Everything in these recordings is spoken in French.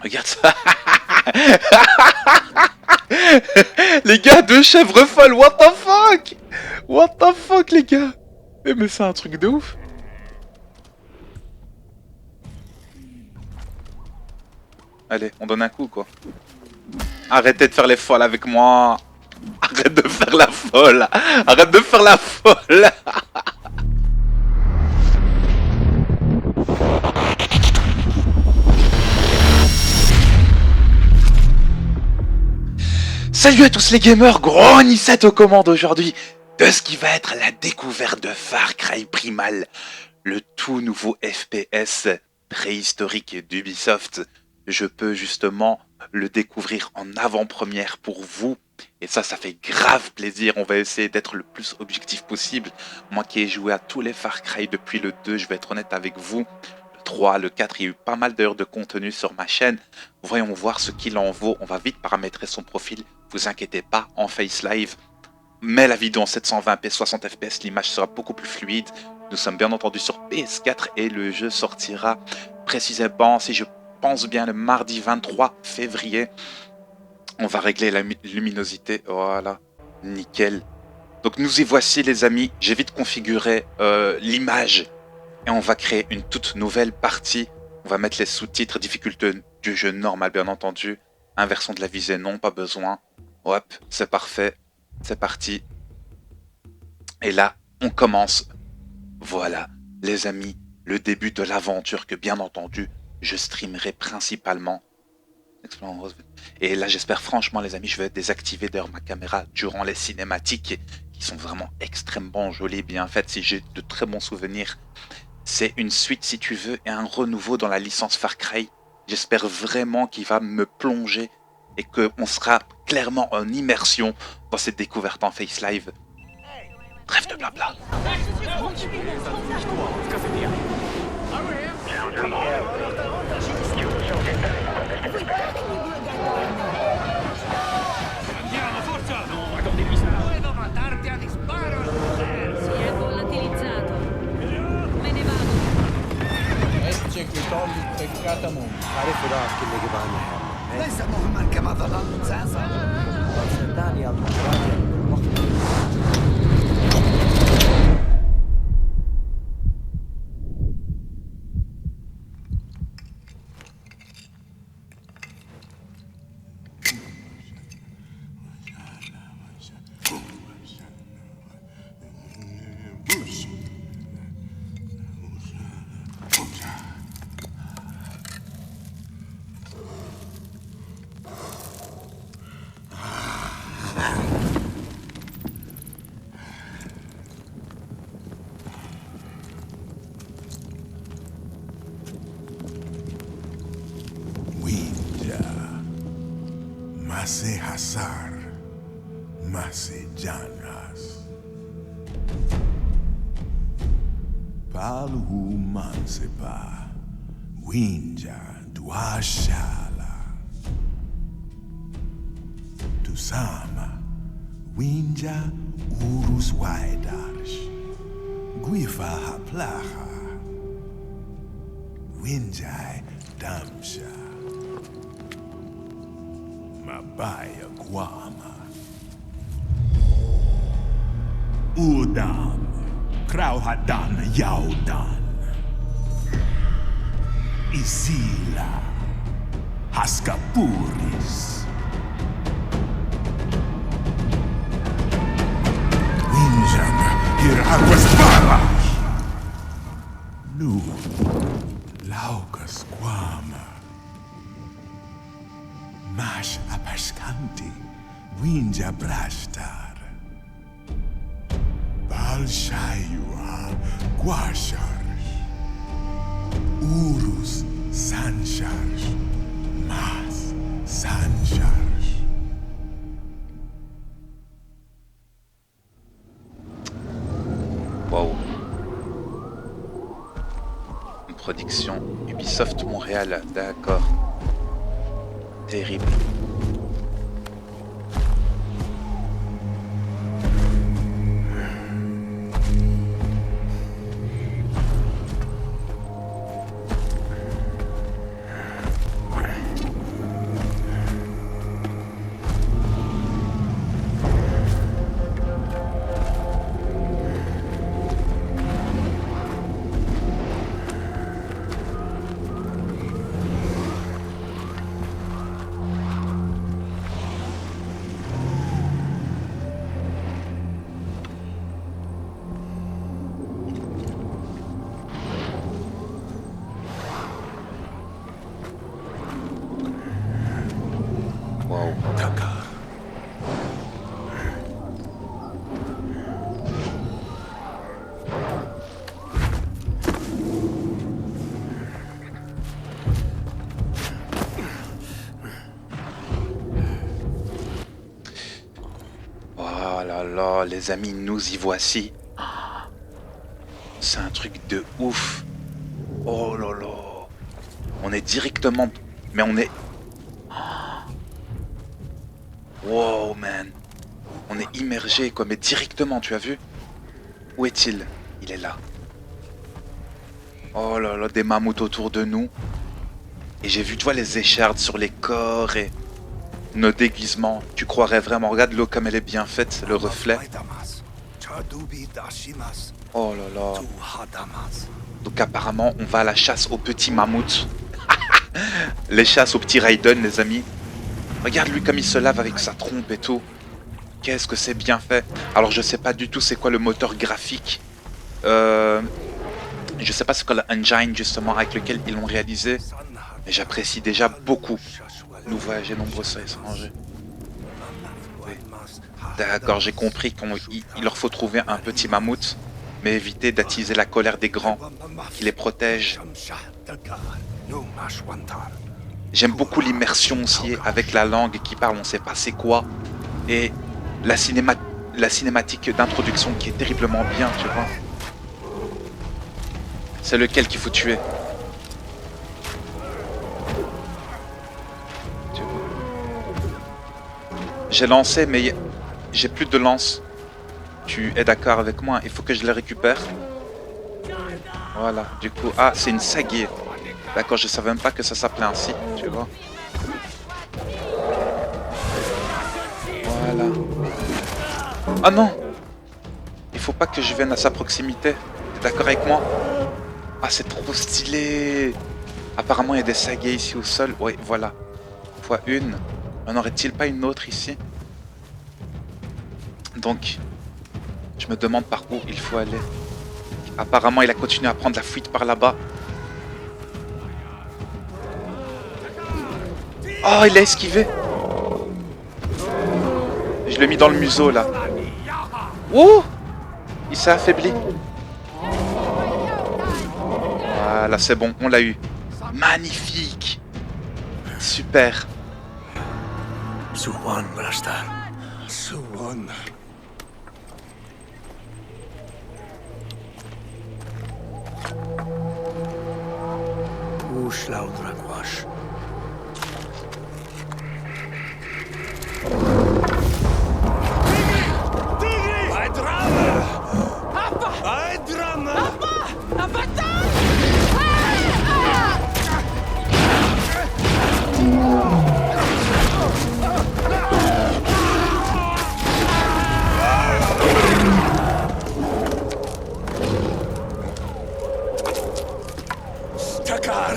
Regarde ça. Les gars, deux chèvres folles, what the fuck? What the fuck, les gars? Mais c'est un truc de ouf. Allez, on donne un coup, quoi. Arrêtez de faire les folles avec moi. Arrête de faire la folle. Arrête de faire la folle. Salut à tous les gamers, gros Nissette aux commandes aujourd'hui de ce qui va être la découverte de Far Cry Primal, le tout nouveau FPS préhistorique d'Ubisoft. Je peux justement le découvrir en avant-première pour vous. Et ça fait grave plaisir. On va essayer d'être le plus objectif possible. Moi qui ai joué à tous les Far Cry depuis le 2, je vais être honnête avec vous. Le 3, le 4, il y a eu pas mal d'heures de contenu sur ma chaîne. Voyons voir ce qu'il en vaut. On va vite paramétrer son profil. Vous inquiétez pas, en Face Live. Mais la vidéo en 720p 60 fps, l'image sera beaucoup plus fluide. Nous sommes bien entendu sur PS4 et le jeu sortira précisément, si je pense bien, le mardi 23 février. On va régler la luminosité, voilà, nickel. Donc nous y voici les amis, j'ai vite configuré l'image et on va créer une toute nouvelle partie. On va mettre les sous-titres, difficulté du jeu normal bien entendu. Inversion de la visée, non, pas besoin. Hop, c'est parfait. C'est parti. Et là, on commence. Voilà, les amis, le début de l'aventure que bien entendu, je streamerai principalement. Et là, j'espère franchement, les amis, je vais désactiver d'ailleurs ma caméra durant les cinématiques qui sont vraiment extrêmement jolies, bien faites. Si j'ai de très bons souvenirs, c'est une suite, si tu veux, et un renouveau dans la licence Far Cry. J'espère vraiment qu'il va me plonger et qu'on sera clairement en immersion dans cette découverte en Face Live. Trêve de blabla. Andiamo, forza! No, ma con devi stare. Devo matarti a disparo! Si è volatilizzato. Me ne vado. Executor Peccatamum. عارف راح كل اللي بعنا ليس مهما كما ظننت ساسا. صدقني الله Masih hasar, masih janas. Palu mansepa, winja duashala. Tusama, winja urus waidarsh. Guifa haplaha. Winjai damsha. Mabaya Guama Udam Krauhadan Yaudan Isila Haskapuris Winjan Hirakwespalash Nu Laukas Guama Mash Apashkanti, Winja Brashtar, Balshayua, Guasharsh, Urus Sansharsh, Mas Sansharsh. Wow. Une production Ubisoft Montréal, d'accord. Terrible. Wow. Takar. Oh là là, les amis, nous y voici. C'est un truc de ouf. Oh là là. On est directement... Mais on est... Wow, man. On est immergé, quoi. Mais directement, tu as vu? Où est-il? Il est là. Oh là là, des mammouths autour de nous. Et j'ai vu, tu vois, les échardes sur les corps et... nos déguisements. Tu croirais vraiment. Regarde l'eau comme elle est bien faite, le reflet. Oh là là. Donc apparemment, on va à la chasse aux petits mammouths. Les chasses aux petits Raiden, les amis. Regarde lui comme il se lave avec sa trompe et tout. Qu'est-ce que c'est bien fait. Alors je sais pas du tout c'est quoi le moteur graphique. Je sais pas c'est quoi l'engine justement avec lequel ils l'ont réalisé. Mais j'apprécie déjà beaucoup. Nous voyager nombreux à étrangers. Oui. D'accord, j'ai compris qu'il leur faut trouver un petit mammouth. Mais éviter d'attiser la colère des grands. Qui les protègent. J'aime beaucoup l'immersion aussi avec la langue qui parle, on sait pas c'est quoi. Et la cinématique d'introduction qui est terriblement bien, tu vois. C'est lequel qu'il faut tuer. Tu vois. J'ai lancé mais j'ai plus de lance. Tu es d'accord avec moi? Il faut que je les récupère. Voilà, du coup, ah c'est une Sagae. D'accord, je savais même pas que ça s'appelait ainsi, tu vois. Voilà. Ah non! Il faut pas que je vienne à sa proximité. T'es d'accord avec moi? Ah, c'est trop stylé! Apparemment, il y a des Sagae ici au sol. Oui, voilà. Fois une. En aurait-il pas une autre ici? Donc, je me demande par où il faut aller. Apparemment, il a continué à prendre la fuite par là-bas. Oh, il a esquivé. Je l'ai mis dans le museau, là. Ouh! Il s'est affaibli. Voilà, c'est bon, on l'a eu. Magnifique. Super. Suwan, Brastar. Suwan. Uшлаудракваш. Takar.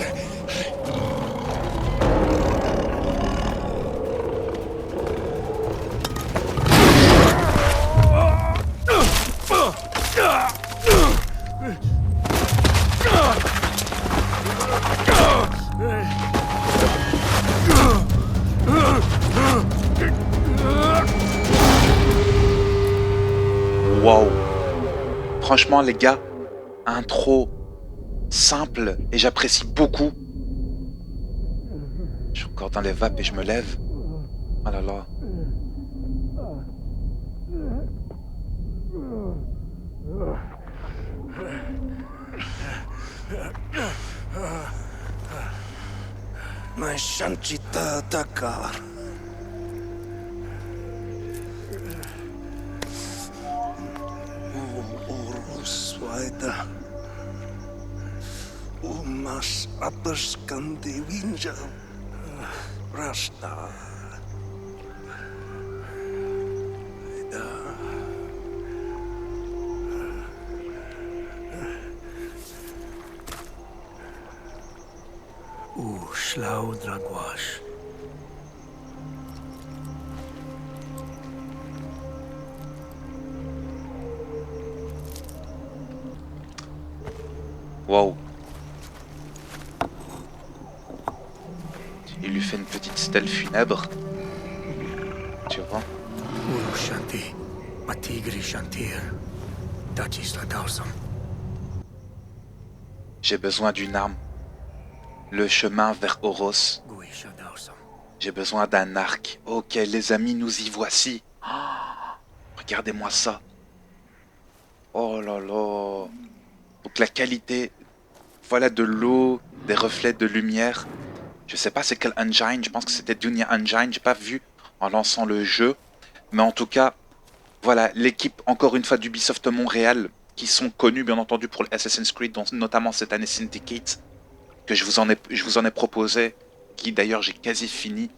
Waouh. Franchement, les gars, intro simple et j'apprécie beaucoup. Je suis encore dans les vapes et je me lève. Oh là là. Mashanchita Takar. Uruswaida. Umas Apaskandi Winja. Rasta. Uшлаудрагваш. Waouh. Il lui fait une petite stèle funèbre. Urushanti, Matigri Shantir, Dachisla Darsam. J'ai besoin d'une arme. Le chemin vers Oros. Guisha Darsam. J'ai besoin d'un arc. Ok, les amis, nous y voici. Oh, regardez-moi ça. Oh là là. Donc la qualité, voilà, de l'eau, des reflets de lumière. Je sais pas c'est quel engine, je pense que c'était Dunia Engine, j'ai pas vu en lançant le jeu. Mais en tout cas, voilà, l'équipe, encore une fois, d'Ubisoft Montréal, qui sont connus bien entendu pour le Assassin's Creed, dont notamment cette année Syndicate, que je vous en ai proposé, qui d'ailleurs j'ai quasi fini.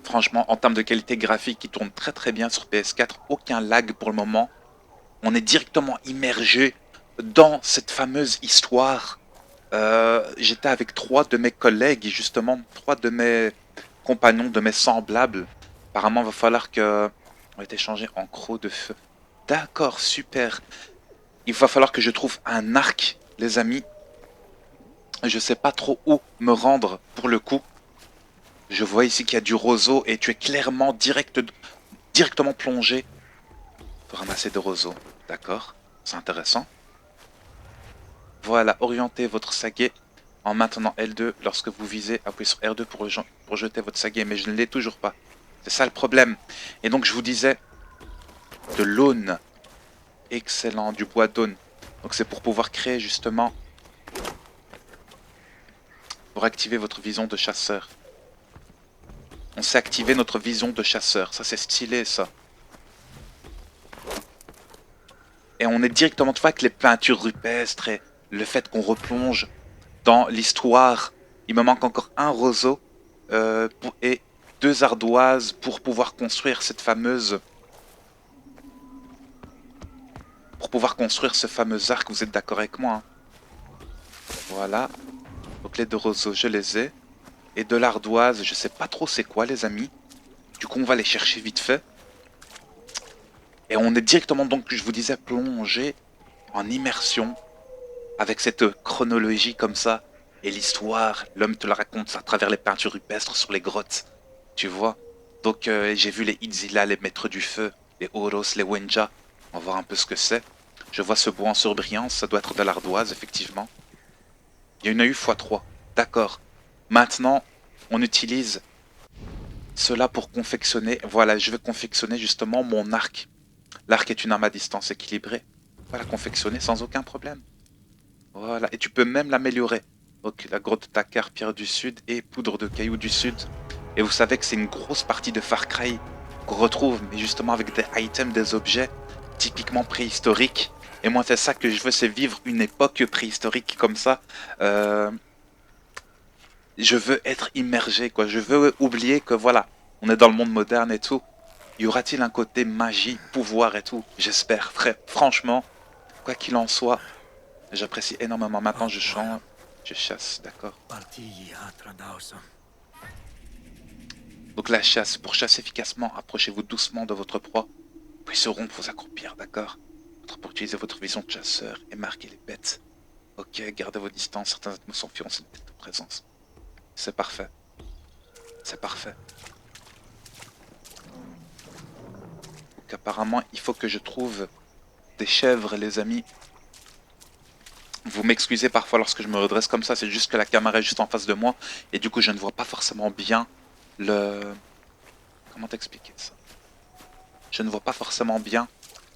Franchement, en termes de qualité graphique, il tourne très très bien sur PS4, aucun lag pour le moment. On est directement immergé dans cette fameuse histoire. J'étais avec 3 de mes collègues, et justement 3 de mes compagnons, de mes semblables. Apparemment, il va falloir que... On va être échangé en croc de feu. D'accord, super. Il va falloir que je trouve un arc, les amis. Je sais pas trop où me rendre pour le coup. Je vois ici qu'il y a du roseau et tu es clairement directement plongé pour ramasser des roseaux. D'accord, c'est intéressant. Voilà, orientez votre saguet en maintenant L2. Lorsque vous visez, appuyez sur R2 pour jeter votre saguet. Mais je ne l'ai toujours pas. C'est ça le problème. Et donc je vous disais, de l'aune. Excellent, du bois d'aune. Donc c'est pour pouvoir créer justement... Pour activer votre vision de chasseur. On sait activer notre vision de chasseur. Ça c'est stylé ça. Et on est directement, tu vois, avec les peintures rupestres et le fait qu'on replonge dans l'histoire. Il me manque encore un roseau et 2 ardoises pour pouvoir construire cette fameuse... Pour pouvoir construire ce fameux arc, vous êtes d'accord avec moi hein. Voilà. Donc les 2 roseaux, je les ai. Et de l'ardoise, je sais pas trop c'est quoi les amis. Du coup, on va les chercher vite fait. Et on est directement, donc, je vous disais, plongé en immersion avec cette chronologie comme ça. Et l'histoire, l'homme te la raconte à travers les peintures rupestres sur les grottes. Tu vois. Donc, j'ai vu les Itzila, les maîtres du feu, les Oros, les Wenja. On va voir un peu ce que c'est. Je vois ce bois en surbrillance, ça doit être de l'ardoise, effectivement. Il y en a eu x3. D'accord. Maintenant, on utilise cela pour confectionner. Voilà, je vais confectionner justement mon arc. L'arc est une arme à distance équilibrée. On va la confectionner sans aucun problème. Voilà, et tu peux même l'améliorer. Donc la grotte de Takar, pierre du sud et poudre de cailloux du sud. Et vous savez que c'est une grosse partie de Far Cry qu'on retrouve, mais justement avec des items, des objets typiquement préhistoriques. Et moi c'est ça que je veux, c'est vivre une époque préhistorique comme ça. Je veux être immergé, quoi. Je veux oublier que voilà, on est dans le monde moderne et tout. Y aura-t-il un côté magie, pouvoir et tout? J'espère, franchement, quoi qu'il en soit, j'apprécie énormément. Maintenant je chante, je chasse, d'accord. Donc la chasse, pour chasser efficacement, approchez-vous doucement de votre proie, puis se rompre vous accroupir, d'accord? Pour utiliser votre vision de chasseur et marquer les bêtes. Ok, gardez vos distances, certains atmosphères sont fiancés de présence. C'est parfait. C'est parfait. Donc apparemment, il faut que je trouve des chèvres, les amis. Vous m'excusez parfois lorsque je me redresse comme ça, c'est juste que la caméra est juste en face de moi. Et du coup, je ne vois pas forcément bien le... Comment t'expliquer ça? Je ne vois pas forcément bien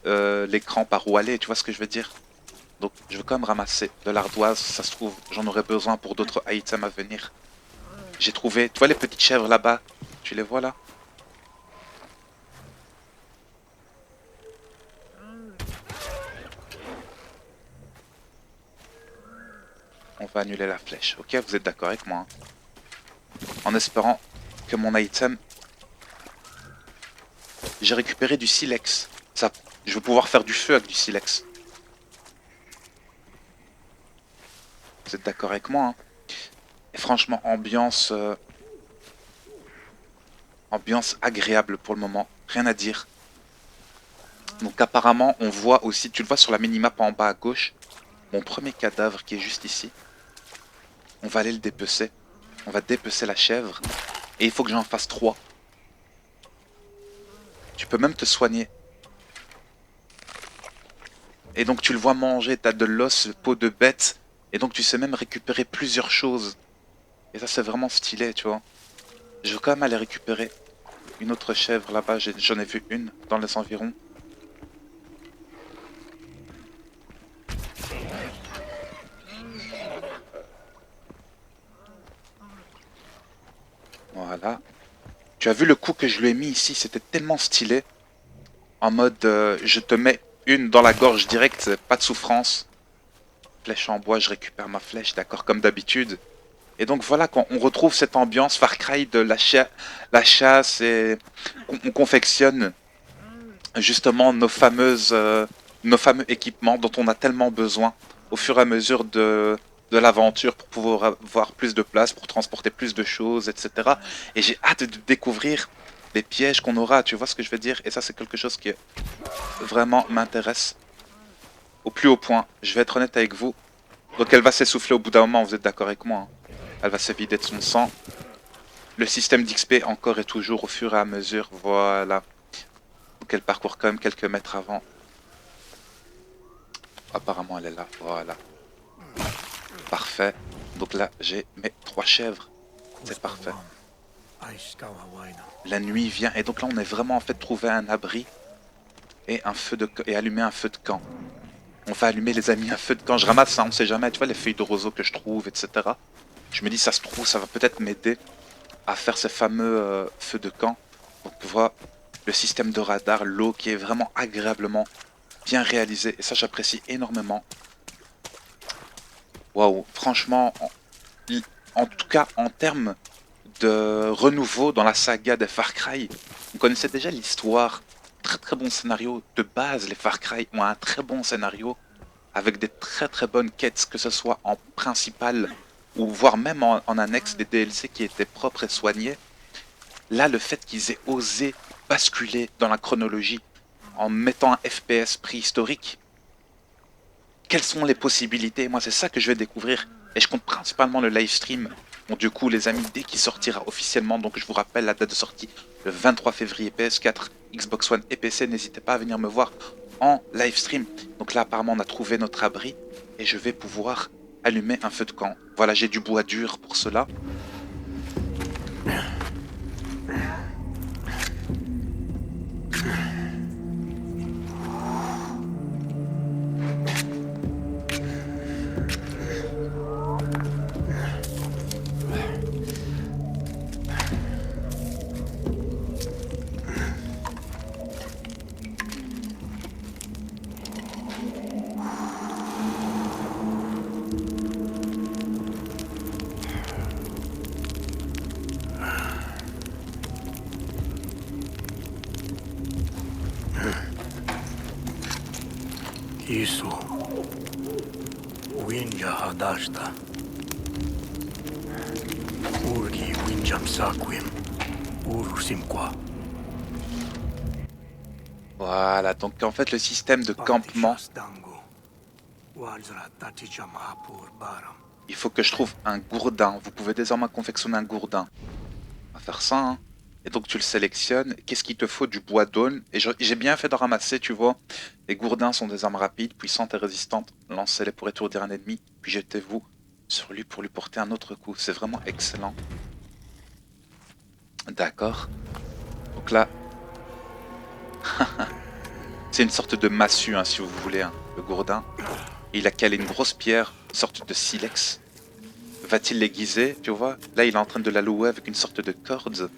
l'écran par où aller, tu vois ce que je veux dire? Donc, je vais quand même ramasser de l'ardoise, ça se trouve, j'en aurai besoin pour d'autres items à venir. J'ai trouvé, tu vois les petites chèvres là-bas? Tu les vois là? On va annuler la flèche, ok? Vous êtes d'accord avec moi hein? En espérant que mon item... J'ai récupéré du silex. Ça, je vais pouvoir faire du feu avec du silex. Vous êtes d'accord avec moi hein? Et franchement, ambiance agréable pour le moment. Rien à dire. Donc apparemment, on voit aussi, tu le vois sur la minimap en bas à gauche, mon premier cadavre qui est juste ici. On va aller le dépecer. On va dépecer la chèvre. Et il faut que j'en fasse 3. peut même te soigner. Et donc tu le vois manger, t'as de l'os, peau de bête. Et donc tu sais même récupérer plusieurs choses. Et ça c'est vraiment stylé, tu vois. Je veux quand même aller récupérer une autre chèvre là-bas. J'en ai vu une dans les environs. Voilà. Tu as vu le coup que je lui ai mis ici, c'était tellement stylé. En mode, je te mets une dans la gorge direct, pas de souffrance. Flèche en bois, je récupère ma flèche, d'accord, comme d'habitude. Et donc voilà, quand on retrouve cette ambiance Far Cry de la chasse et on confectionne justement nos fameux équipements dont on a tellement besoin au fur et à mesure de l'aventure pour pouvoir avoir plus de place, pour transporter plus de choses, etc. Et j'ai hâte de découvrir les pièges qu'on aura, tu vois ce que je veux dire? Et ça c'est quelque chose qui vraiment m'intéresse au plus haut point. Je vais être honnête avec vous. Donc elle va s'essouffler au bout d'un moment, vous êtes d'accord avec moi, hein. Elle va se vider de son sang. Le système d'XP encore et toujours au fur et à mesure, voilà. Donc elle parcourt quand même quelques mètres avant. Apparemment elle est là, voilà. Parfait. Donc là j'ai mes 3 chèvres. C'est parfait. La nuit vient et donc là on est vraiment en fait trouvé un abri et allumer un feu de camp. On va allumer les amis un feu de camp. Je ramasse ça, on sait jamais, tu vois les feuilles de roseau que je trouve, etc. Je me dis ça se trouve, ça va peut-être m'aider à faire ces fameux feux de camp. Donc tu vois le système de radar, l'eau qui est vraiment agréablement bien réalisé et ça j'apprécie énormément. Waouh, franchement, en tout cas en termes de renouveau dans la saga des Far Cry, on connaissait déjà l'histoire, très très bon scénario de base. Les Far Cry ont un très bon scénario avec des très très bonnes quêtes, que ce soit en principal ou voire même en annexe des DLC qui étaient propres et soignés. Là, le fait qu'ils aient osé basculer dans la chronologie en mettant un FPS préhistorique, quelles sont les possibilités? Moi, c'est ça que je vais découvrir. Et je compte principalement le live stream. Bon, du coup, les amis, dès qu'il sortira officiellement, donc je vous rappelle la date de sortie, le 23 février, PS4, Xbox One et PC, n'hésitez pas à venir me voir en live stream. Donc là, apparemment, on a trouvé notre abri et je vais pouvoir allumer un feu de camp. Voilà, j'ai du bois dur pour cela. Isu. Winja hadashta. Urgi winjam saquim. Urusimqua. Voilà, donc en fait le système de campement, il faut que je trouve un gourdin. Vous pouvez désormais confectionner un gourdin. On va faire ça, hein. Et donc tu le sélectionnes. Qu'est-ce qu'il te faut? Du bois d'aune. Et j'ai bien fait de ramasser, tu vois. Les gourdins sont des armes rapides, puissantes et résistantes. Lancez-les pour étourdir un ennemi, puis jetez-vous sur lui pour lui porter un autre coup. C'est vraiment excellent. D'accord. Donc là, c'est une sorte de massue, hein, si vous voulez, hein, le gourdin. Et il a calé une grosse pierre, une sorte de silex. Va-t-il l'aiguiser? Tu vois, là il est en train de la louer avec une sorte de corde.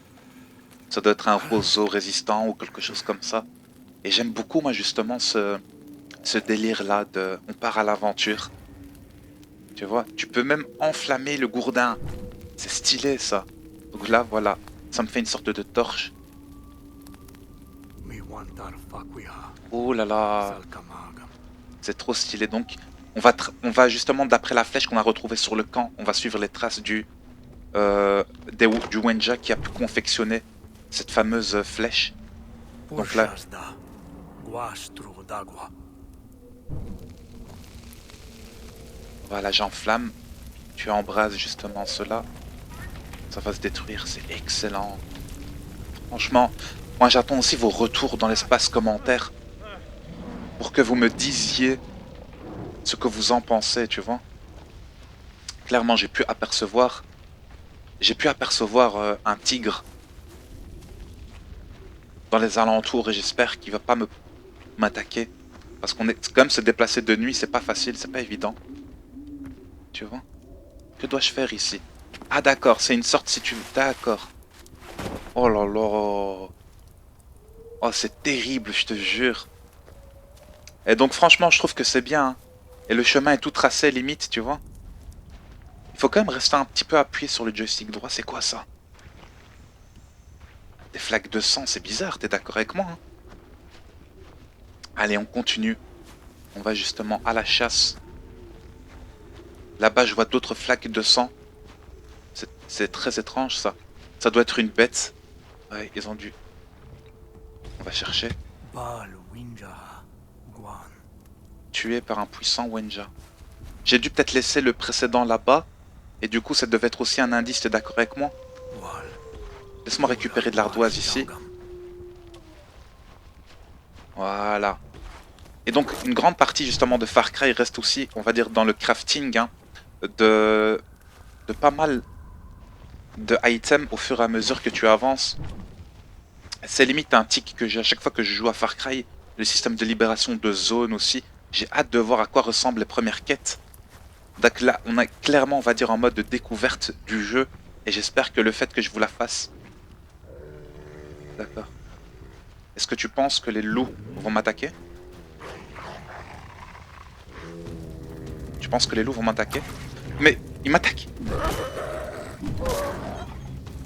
Ça doit être un roseau résistant ou quelque chose comme ça. Et j'aime beaucoup, moi, justement, ce délire-là de... On part à l'aventure. Tu vois, tu peux même enflammer le gourdin. C'est stylé, ça. Donc là, voilà. Ça me fait une sorte de torche. Oh là là. C'est trop stylé. Donc, on va justement, d'après la flèche qu'on a retrouvée sur le camp, on va suivre les traces du Wenja qui a pu confectionner cette fameuse flèche. Donc là, voilà, j'enflamme. Tu embrases justement cela. Ça va se détruire, c'est excellent. Franchement, Moi j'attends aussi vos retours dans l'espace commentaire pour que vous me disiez ce que vous en pensez, tu vois. Clairement j'ai pu apercevoir un tigre dans les alentours et j'espère qu'il va pas m'attaquer. Parce qu'on est quand même se déplacer de nuit, c'est pas facile, c'est pas évident. Tu vois? Que dois-je faire ici? Ah d'accord, c'est une sorte si tu... D'accord. Oh là là. Oh c'est terrible, je te jure. Et donc franchement, je trouve que c'est bien, hein. Et le chemin est tout tracé limite, tu vois. Il faut quand même rester un petit peu appuyé sur le joystick droit, c'est quoi ça? Des flaques de sang, c'est bizarre, t'es d'accord avec moi, hein? Allez, on continue. On va justement à la chasse. Là-bas, je vois d'autres flaques de sang. C'est très étrange, ça. Ça doit être une bête. Ouais, ils ont dû... On va chercher. Bal Winja Guan. Tué par un puissant Wenja. J'ai dû peut-être laisser le précédent là-bas. Et du coup, ça devait être aussi un indice, t'es d'accord avec moi? Wal. Laisse-moi récupérer de l'ardoise ici. Voilà. Et donc, une grande partie justement de Far Cry reste aussi, on va dire, dans le crafting, hein, de pas mal de items au fur et à mesure que tu avances. C'est limite un tic que j'ai à chaque fois que je joue à Far Cry. Le système de libération de zones aussi. J'ai hâte de voir à quoi ressemblent les premières quêtes. Donc là, on est clairement, on va dire, en mode de découverte du jeu. Et j'espère que le fait que je vous la fasse... D'accord. Est-ce que tu penses que les loups vont m'attaquer? Tu penses que les loups vont m'attaquer? Mais ils m'attaquent!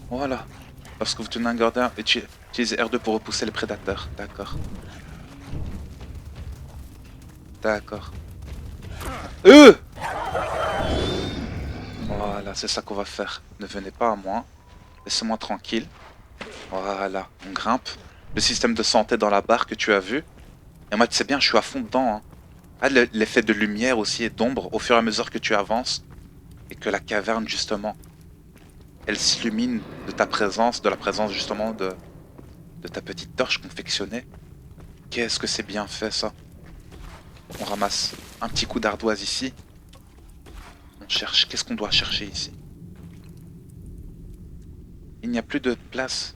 Voilà. Lorsque vous tenez un gardien, utilisez R2 pour repousser les prédateurs. D'accord. D'accord. Voilà, c'est ça qu'on va faire. Ne venez pas à moi. Laissez-moi tranquille. Voilà, on grimpe. Le système de santé dans la barre que tu as vu. Et moi, tu sais bien, je suis à fond dedans, hein. Ah, l'effet de lumière aussi et d'ombre au fur et à mesure que tu avances. Et que la caverne, justement, elle s'illumine de ta présence, de la présence, justement, de ta petite torche confectionnée. Qu'est-ce que c'est bien fait, ça. On ramasse un petit coup d'ardoise ici. On cherche. Qu'est-ce qu'on doit chercher ici? Il n'y a plus de place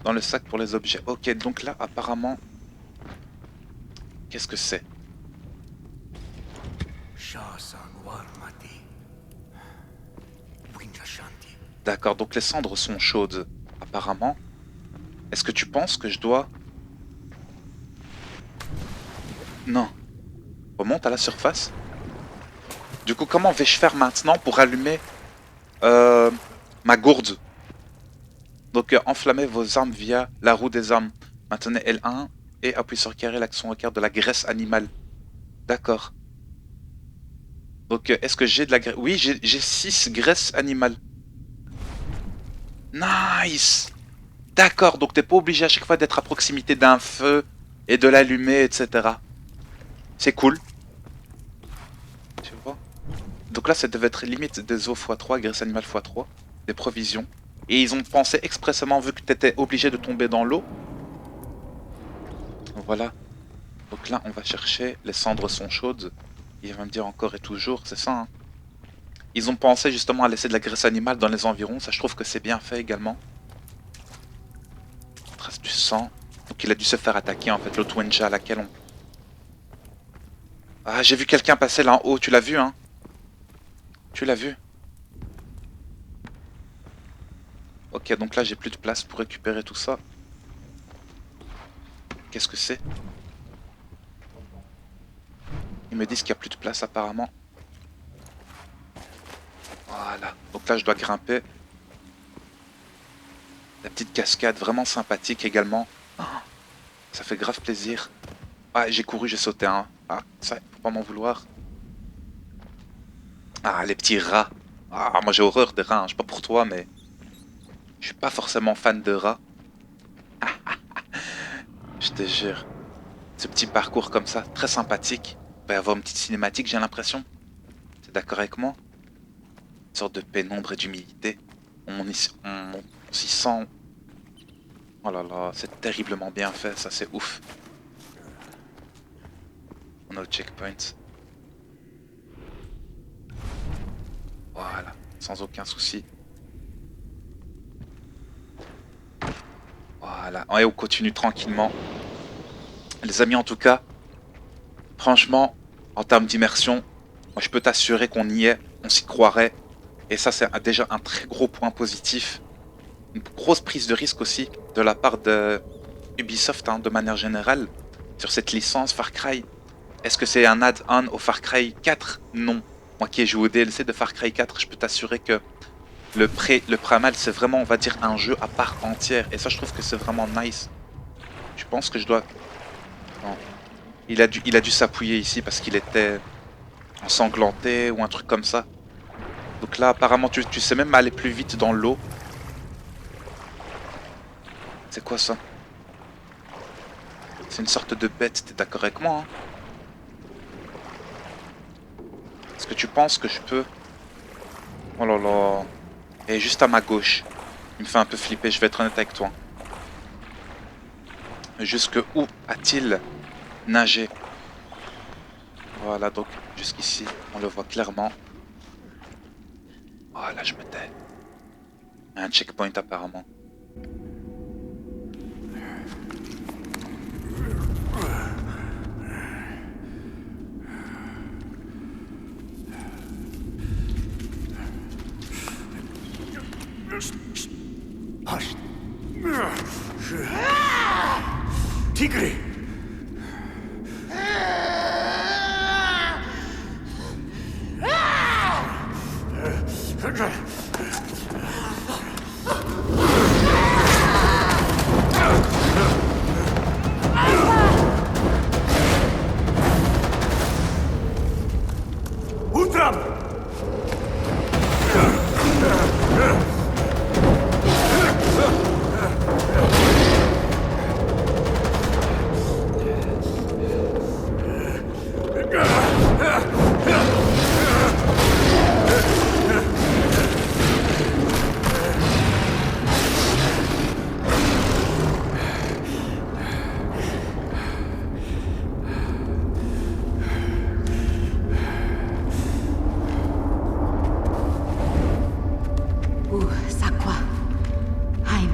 dans le sac pour les objets. Ok, donc là, apparemment... Qu'est-ce que c'est? Shasa Guarmati. Winja Shanti. D'accord, donc les cendres sont chaudes, apparemment. Est-ce que tu penses que je dois... Non. Remonte à la surface. Du coup, comment vais-je faire maintenant pour allumer ma gourde? Donc, enflammez vos armes via la roue des armes. Maintenez L1 et appuyez sur carré, l'action requiert de la graisse animale. D'accord. Donc, est-ce que j'ai de la graisse? Oui, j'ai 6 graisses animales. Nice! D'accord, donc t'es pas obligé à chaque fois d'être à proximité d'un feu et de l'allumer, etc. C'est cool. Tu vois? Donc là, ça devait être limite des os x3, graisse animale x3, des provisions. Et ils ont pensé expressément, vu que t'étais obligé de tomber dans l'eau. Voilà. Donc là, on va chercher. Les cendres sont chaudes. Il va me dire encore et toujours, c'est ça, hein. Ils ont pensé justement à laisser de la graisse animale dans les environs. Ça, je trouve que c'est bien fait également. Trace du sang. Donc il a dû se faire attaquer en fait, l'autre Wenja à laquelle on... Ah, j'ai vu quelqu'un passer là en haut, tu l'as vu, hein? Tu l'as vu? Ok, donc là j'ai plus de place pour récupérer tout ça. Qu'est-ce que c'est? Ils me disent qu'il n'y a plus de place apparemment. Voilà, donc là je dois grimper. La petite cascade, vraiment sympathique également. Oh, ça fait grave plaisir. Ah, j'ai couru, j'ai sauté, hein. Ah, ça, faut pas m'en vouloir. Ah, les petits rats. Ah, moi j'ai horreur des rats, hein. Je sais pas pour toi, mais... Je suis pas forcément fan de rats. Je te jure. Ce petit parcours comme ça, très sympathique. Il va y avoir une petite cinématique, j'ai l'impression. T'es d'accord avec moi? Une sorte de pénombre et d'humilité. On s'y sent Oh là là, c'est terriblement bien fait, ça c'est ouf. On a au checkpoint. Voilà, sans aucun souci. Voilà, et on continue tranquillement. Les amis, en tout cas, franchement, en termes d'immersion, moi je peux t'assurer qu'on y est, on s'y croirait. Et ça, c'est déjà un très gros point positif. Une grosse prise de risque aussi de la part de Ubisoft, hein, de manière générale, sur cette licence Far Cry. Est-ce que c'est un add-on au Far Cry 4? Non. Moi qui ai joué au DLC de Far Cry 4, je peux t'assurer que le Primal, c'est vraiment, on va dire, un jeu à part entière. Et ça, je trouve que c'est vraiment nice. Je pense que je dois... Non. Il a dû s'appuyer ici parce qu'il était ensanglanté ou un truc comme ça. Donc là, apparemment, tu sais même aller plus vite dans l'eau. C'est quoi ça? C'est une sorte de bête, t'es d'accord avec moi, hein? Est-ce que tu penses que je peux... Oh là là... Et juste à ma gauche. Il me fait un peu flipper, je vais être honnête avec toi. Jusque où a-t-il nagé? Voilà, donc jusqu'ici, on le voit clairement. Voilà, je me tais. Un checkpoint apparemment. Hush. Tigre! Ultram! Sakwa. Heim.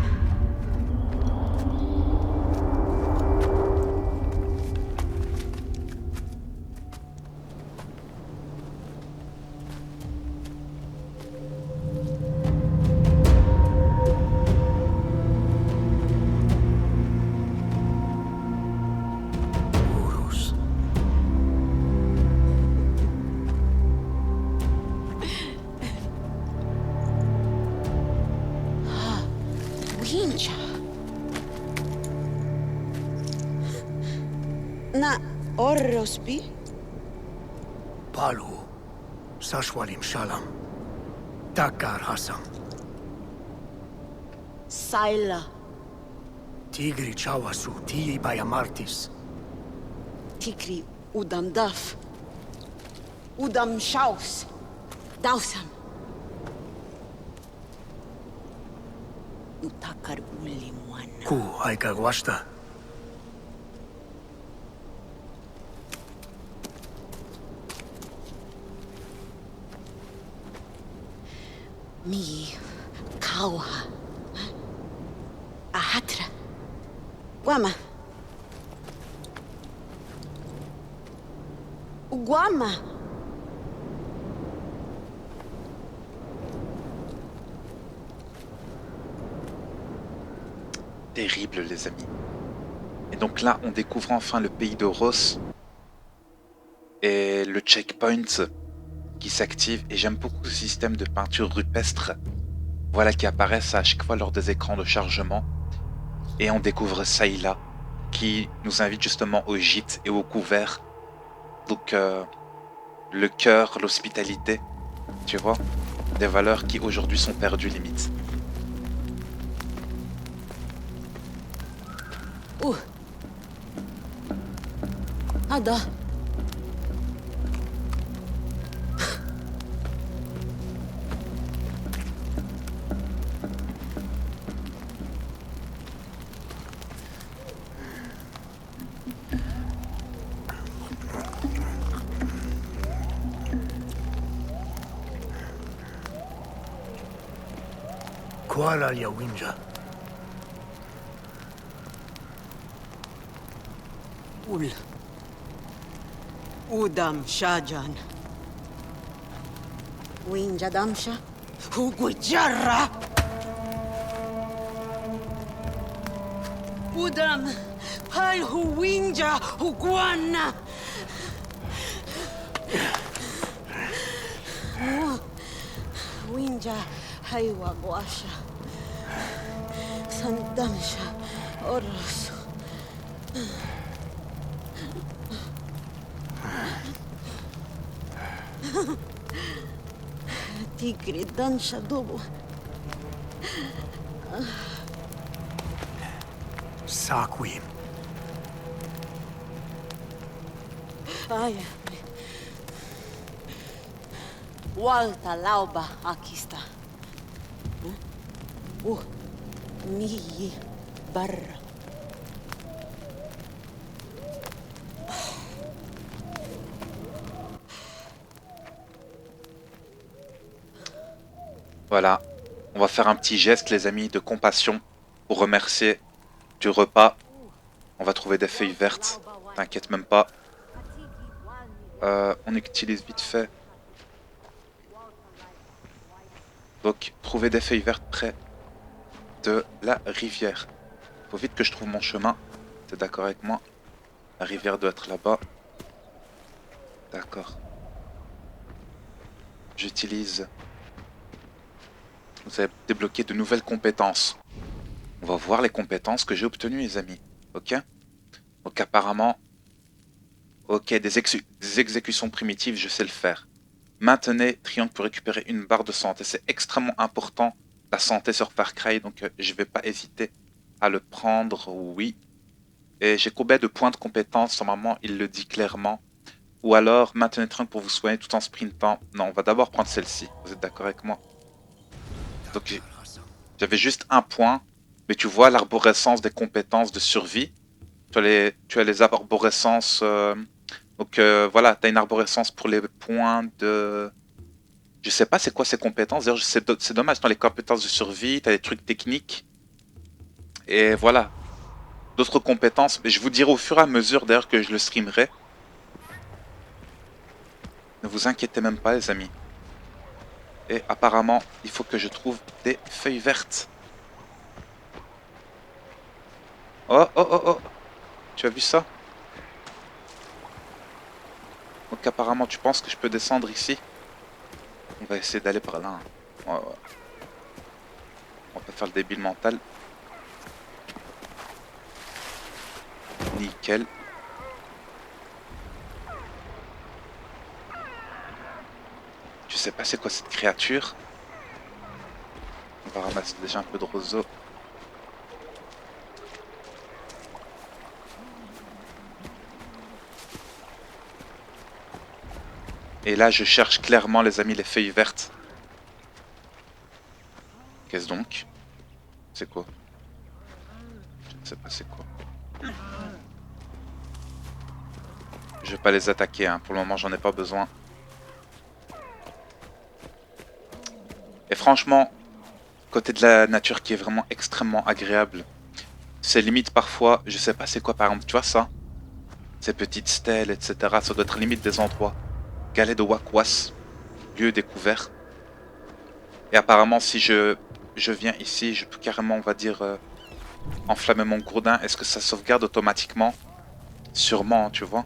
Urus. Wincha. Na Orrospi? Palu. Sashwalim Shalam. Takar Hassan. Saila. Tigri Chawasu. Tii Bayamartis. Tikri Udam Daf. Udam Shaus. Dausam. Utakar Ulimwana. Ku Aika Gwashta. Mi Kauha. Ahatra. Guama. Guama. Terrible, les amis. Et donc là, on découvre enfin le pays de Ross et le checkpoint qui s'active. Et j'aime beaucoup ce système de peinture rupestre, voilà, qui apparaissent à chaque fois lors des écrans de chargement. Et on découvre Sayla qui nous invite justement au gîte et au couvert. Donc le cœur, l'hospitalité, tu vois, des valeurs qui aujourd'hui sont perdues limite. Ada. Kuala Yawinja. Ul. Udam Shajan. Winja Damsha. Hugujarra. Udam. Pal Huwinja Huguana. Winja Haiwa Guasha. Sandamsha Orosu. Tigre Dansha Dobo. Saquim. Ay. Walta Lauba Akista. Miyi Barra. Voilà. On va faire un petit geste, les amis, de compassion pour remercier du repas. On va trouver des feuilles vertes. T'inquiète même pas. On utilise vite fait. Donc, trouver des feuilles vertes près de la rivière. Faut vite que je trouve mon chemin. T'es d'accord avec moi? La rivière doit être là-bas. D'accord. J'utilise... Vous avez débloqué de nouvelles compétences. On va voir les compétences que j'ai obtenues, les amis. Ok? Donc apparemment... Ok, des exécutions primitives, je sais le faire. Maintenez triangle pour récupérer une barre de santé. C'est extrêmement important, la santé sur Far Cry. Donc je vais pas hésiter à le prendre, oui. Et j'ai combien de points de compétence? Normalement, il le dit clairement. Ou alors, maintenez triangle pour vous soigner tout en sprintant. Non, on va d'abord prendre celle-ci. Vous êtes d'accord avec moi? Donc j'avais juste un point, mais tu vois l'arborescence des compétences de survie. Tu as les arborescences. Voilà, tu as une arborescence pour les points de... Je sais pas c'est quoi ces compétences. D'ailleurs, c'est dommage, dans les compétences de survie, tu as des trucs techniques. Et voilà. D'autres compétences, mais je vous dirai au fur et à mesure d'ailleurs que je le streamerai. Ne vous inquiétez même pas, les amis. Et apparemment, il faut que je trouve des feuilles vertes. Oh, oh, oh, oh. Tu as vu ça? Donc apparemment, tu penses que je peux descendre ici? On va essayer d'aller par là. Hein. Ouais, ouais. On va faire le débile mental. Nickel. Je sais pas c'est quoi cette créature. On va ramasser déjà un peu de roseau. Et là je cherche clairement les amis les feuilles vertes. Qu'est-ce donc? C'est quoi? Je ne sais pas c'est quoi. Je vais pas les attaquer hein. Pour le moment j'en ai pas besoin. Et franchement, côté de la nature qui est vraiment extrêmement agréable. C'est limite parfois, je sais pas c'est quoi par exemple, tu vois ça? Ces petites stèles, etc. Ça doit être limite des endroits. Galets de Wakwas, lieu découvert. Et apparemment si je viens ici, je peux carrément, on va dire, enflammer mon gourdin. Est-ce que ça sauvegarde automatiquement? Sûrement, tu vois.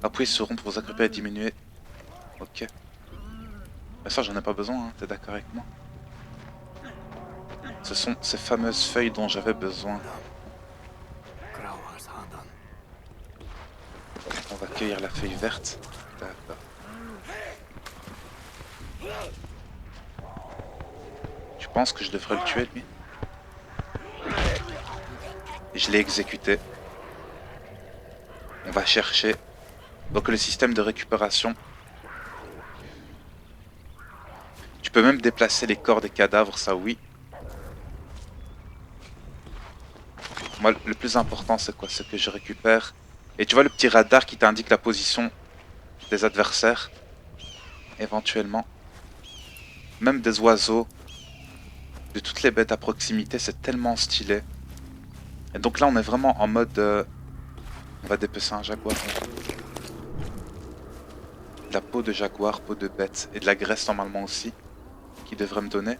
Appuyez sur rond pour vous accroupir et diminuer. Ok. Mais ça j'en ai pas besoin, hein. T'es d'accord avec moi? Ce sont ces fameuses feuilles dont j'avais besoin. On va cueillir la feuille verte. D'accord. Tu penses que je devrais le tuer lui? Je l'ai exécuté. On va chercher. Donc le système de récupération. Tu peux même déplacer les corps des cadavres, ça oui. Moi le plus important c'est quoi? C'est que je récupère. Et tu vois le petit radar qui t'indique la position des adversaires, éventuellement. Même des oiseaux, de toutes les bêtes à proximité, c'est tellement stylé. Et donc là, on est vraiment en mode... on va dépecer un jaguar. De la peau de jaguar, peau de bête, et de la graisse normalement aussi, qui devrait me donner.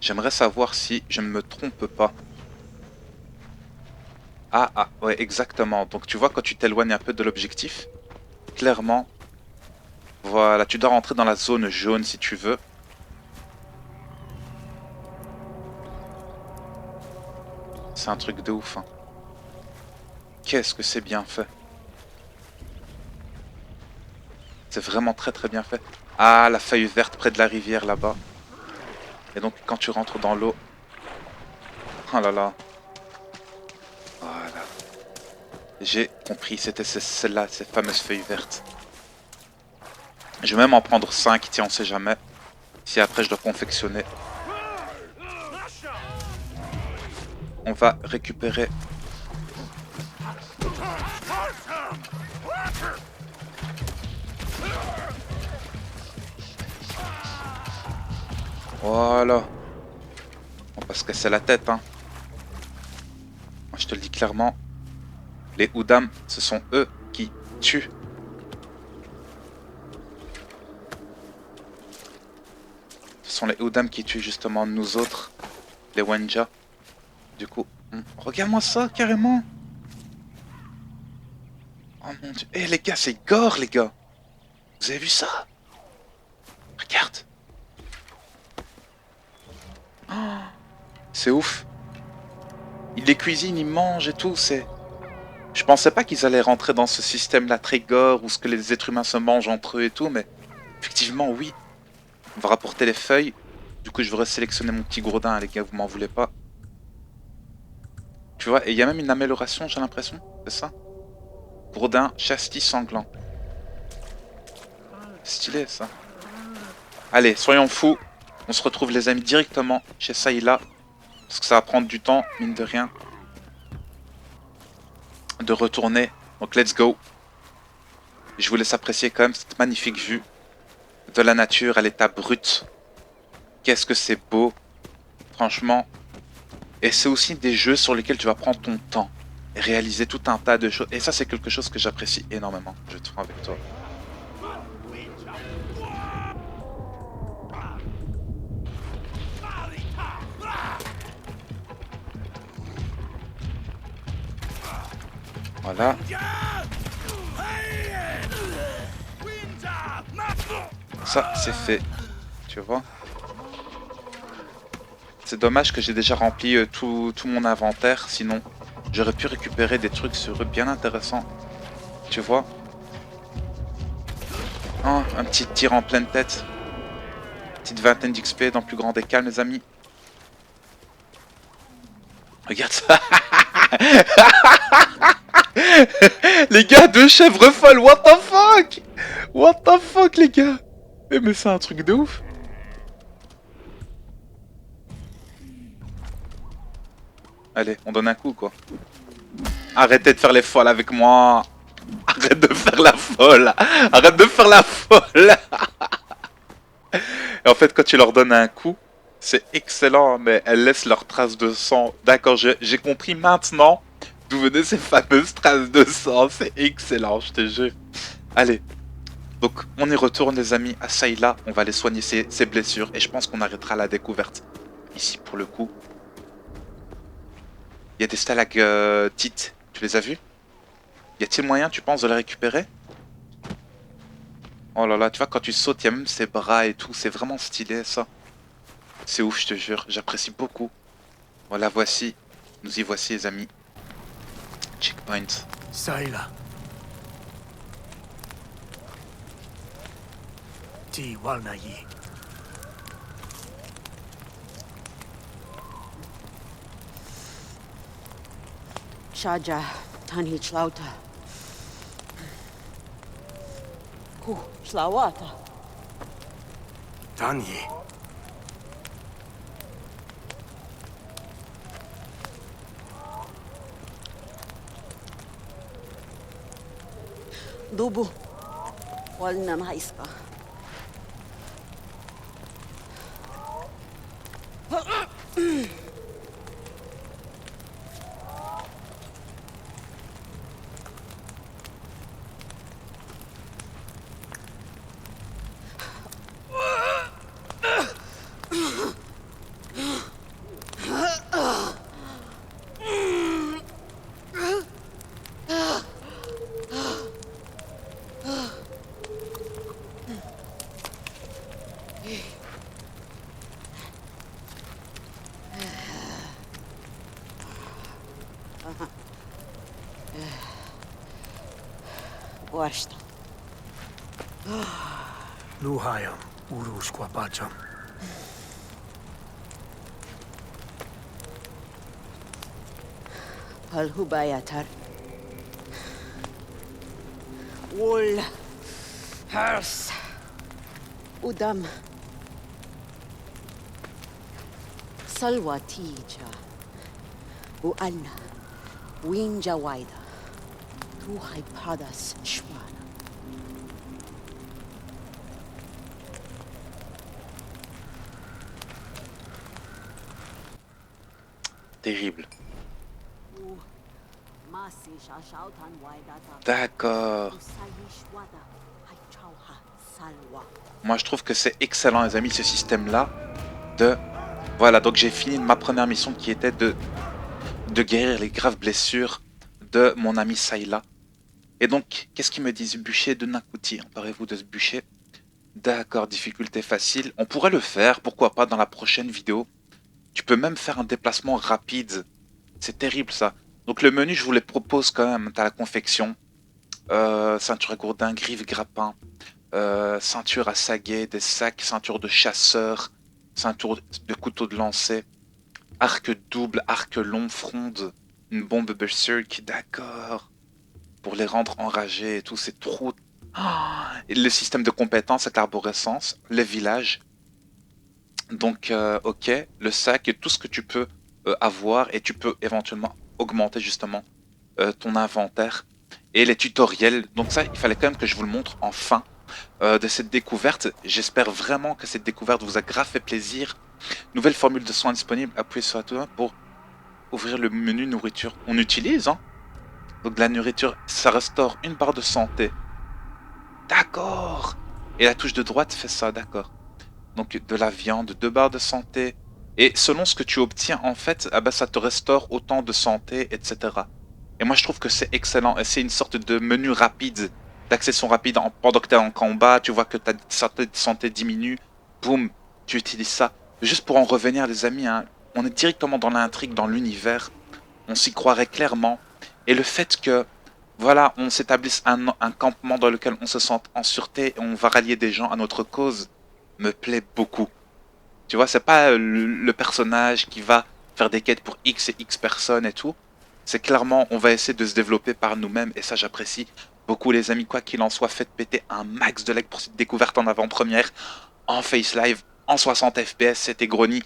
J'aimerais savoir si je ne me trompe pas. Ah, ouais, exactement. Donc tu vois, quand tu t'éloignes un peu de l'objectif, clairement, voilà, tu dois rentrer dans la zone jaune si tu veux. C'est un truc de ouf, hein. Qu'est-ce que c'est bien fait. C'est vraiment très très bien fait. Ah, la feuille verte près de la rivière là-bas. Et donc quand tu rentres dans l'eau... Oh là là. Voilà. J'ai compris, c'était celle-là, ces fameuses feuilles vertes. Je vais même en prendre 5, tiens, on sait jamais. Si après je dois confectionner. On va récupérer... Voilà. On va se casser la tête, hein. Moi, je te le dis clairement. Les Udam, ce sont eux qui tuent. Ce sont les Udam qui tuent justement nous autres, les Wenja. Du coup, regarde-moi ça carrément. Oh mon dieu. Eh les gars, c'est gore les gars. Vous avez vu ça? Regarde. Oh, c'est ouf. Ils les cuisinent, ils mangent et tout, c'est... Je pensais pas qu'ils allaient rentrer dans ce système-là très gore où ce que les êtres humains se mangent entre eux et tout, mais effectivement, oui. On va rapporter les feuilles. Du coup, je voudrais sélectionner mon petit gourdin, les gars, vous m'en voulez pas. Tu vois, et il y a même une amélioration, j'ai l'impression, c'est ça? Gourdin, chastis sanglant. Stylé, ça. Allez, soyons fous. On se retrouve, les amis, directement chez Sayla. Parce que ça va prendre du temps, mine de rien. De retourner. Donc, let's go. Je vous laisse apprécier quand même cette magnifique vue de la nature à l'état brut. Qu'est-ce que c'est beau. Franchement. Et c'est aussi des jeux sur lesquels tu vas prendre ton temps. Et réaliser tout un tas de choses. Et ça, c'est quelque chose que j'apprécie énormément. Je vais être franc avec toi. Voilà. Ça, c'est fait. Tu vois? C'est dommage que j'ai déjà rempli tout mon inventaire. Sinon, j'aurais pu récupérer des trucs sur eux bien intéressants. Tu vois? Oh, un petit tir en pleine tête. Petite vingtaine d'XP dans le plus grand des calmes, les amis. Regarde ça. Les gars, 2 chèvres folles, what the fuck? What the fuck, les gars? Mais c'est un truc de ouf. Allez, on donne un coup, quoi. Arrêtez de faire les folles avec moi. Arrête de faire la folle. Arrête de faire la folle. Et en fait, quand tu leur donnes un coup, c'est excellent, mais elles laissent leurs traces de sang. D'accord, j'ai compris maintenant d'où venaient ces fameuses traces de sang. C'est excellent, je te jure. Allez. Donc, on y retourne, les amis, à Sayla. On va aller soigner ses blessures. Et je pense qu'on arrêtera la découverte ici, pour le coup. Il y a des stalagmites. Tu les as vus? Y a-t-il moyen, tu penses, de les récupérer? Oh là là, tu vois, quand tu sautes, il y a même ses bras et tout. C'est vraiment stylé, ça. C'est ouf, je te jure. J'apprécie beaucoup. Voilà, voici. Nous y voici, les amis. Checkpoint. Sayla. Ti Walnayi. Chaja, Tanhi Chlauta. Ku, Chlawata. Tanyi. Dubu. Walna maiska. Warshta. Luhayam, Urus Quapacham. Palhubayatar. Wool. Hers. Udam. Salwatija. Uanna. Winja Waida. Tuhai Padas Shwana. Terrible. D'accord. Moi, je trouve que c'est excellent, les amis, ce système-là. Voilà, donc j'ai fini ma première mission qui était de guérir les graves blessures de mon ami Sayla. Et donc, qu'est-ce qu'ils me disent? Bûcher de Nakuti. Emparez-vous de ce bûcher. D'accord, difficulté facile. On pourrait le faire, pourquoi pas, dans la prochaine vidéo. Tu peux même faire un déplacement rapide. C'est terrible, ça. Donc le menu, je vous les propose quand même. T'as la confection. Ceinture à gourdin, griffe, grappin. Ceinture à saguet, des sacs, ceinture de chasseur. Ceinture de couteau de lancer. Arc double, arc long, fronde. Une bombe berserk, d'accord. Pour les rendre enragés et tout, c'est trop... Et le système de compétences avec l'arborescence, les villages. Donc, ok, le sac et tout ce que tu peux avoir, et tu peux éventuellement augmenter justement ton inventaire et les tutoriels. Donc ça, il fallait quand même que je vous le montre en fin de cette découverte. J'espère vraiment que cette découverte vous a grave fait plaisir. Nouvelle formule de soins disponible, appuyez sur la touche pour ouvrir le menu nourriture. On utilise, hein. Donc de la nourriture, ça restaure une barre de santé. D'accord. Et la touche de droite fait ça, d'accord. Donc de la viande, 2 barres de santé. Et selon ce que tu obtiens, en fait, ah bah, ça te restaure autant de santé, etc. Et moi, je trouve que c'est excellent. Et c'est une sorte de menu rapide, d'accession rapide. Pendant que tu es en combat, tu vois que ta santé diminue. Boum, tu utilises ça. Juste pour en revenir, les amis, hein, on est directement dans l'intrigue, dans l'univers. On s'y croirait clairement. Et le fait que, voilà, on s'établisse un campement dans lequel on se sente en sûreté et on va rallier des gens à notre cause, me plaît beaucoup. Tu vois, c'est pas le personnage qui va faire des quêtes pour X et X personnes et tout. C'est clairement, on va essayer de se développer par nous-mêmes et ça, j'apprécie beaucoup, les amis. Quoi qu'il en soit, faites péter un max de likes pour cette découverte en avant-première, en face live, en 60 FPS. C'était Grony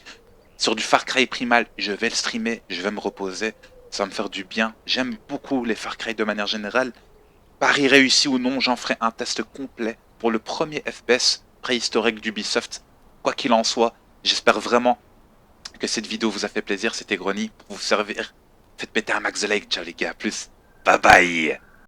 sur du Far Cry Primal. Je vais le streamer, je vais me reposer. Ça va me faire du bien. J'aime beaucoup les Far Cry de manière générale. Pari réussi ou non, j'en ferai un test complet pour le premier FPS préhistorique d'Ubisoft. Quoi qu'il en soit, j'espère vraiment que cette vidéo vous a fait plaisir. C'était Grony pour vous servir. Faites péter un max de like. Ciao les gars, à plus. Bye bye.